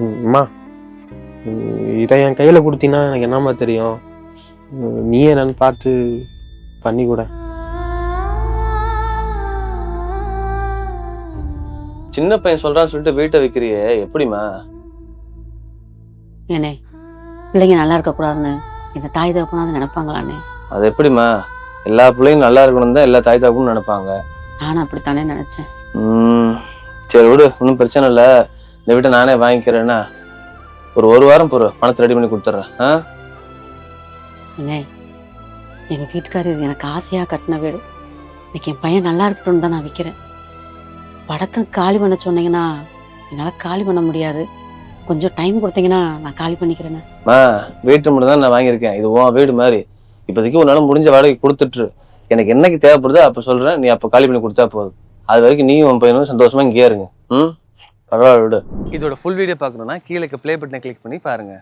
அம்மா இதை என் கையில் கொடுத்தீங்கன்னா எனக்கு என்னம்மா தெரியும். நீயே என்னன்னு பார்த்து பண்ணி கூட. சின்ன பையன் சொல்றான்னு சொல்லிட்டு வீட்டை வைக்கிறியே, எப்படிமா? ஏனே பிள்ளைங்க நல்லா இருக்கக்கூடாதுன்னு இந்த தாய் தகப்பனாவது நினைப்பாங்களாண்ணே? அது எப்படிமா? எல்லா பிள்ளையும் நல்லா இருக்கணும் தான் எல்லா தாய் தாப்புன்னு நினைப்பாங்க. நானும் அப்படித்தானே நினைச்சேன். சரி விடு, ஒன்றும் பிரச்சனை இல்லை. இந்த வீட்டை நானே வாங்கிக்கிறேன்னா ஒரு வாரம் பொறு, பணத்தை ரெடி பண்ணி கொடுத்துட்றேன். அண்ணே எங்க வீட்டுக்காரர் எனக்கு ஆசையா கட்டின வீடு. இன்னைக்கு என் பையன் நல்லா இருக்கட்டும்னு தான் நான் விற்கிறேன். வடக்குன்னு காலி பண்ண சொன்னீங்கன்னா என்னால் காலி பண்ண முடியாது. கொஞ்சம் டைம் கொடுத்தீங்கன்னா நான் காலி பண்ணிக்கிறேண்ணே. வீட்டு மட்டும் தான் நான் வாங்கியிருக்கேன். இது உன் வீடு மாதிரி. இப்போதைக்கு உன்னால முடிஞ்ச வாடகை கொடுத்துட்டு எனக்கு என்னைக்கு தேவைப்படுதோ அப்போ சொல்றேன், நீ அப்போ காலி பண்ணி கொடுத்தா போதும். அது வரைக்கும் நீயும் உன் பையனும் சந்தோஷமா இங்கே இருங்க. பரவாயில்ல விடு. இதோட ஃபுல் வீடியோ பார்க்கணும்னா கீழே ப்ளே பட்டனை கிளிக் பண்ணி பாருங்க.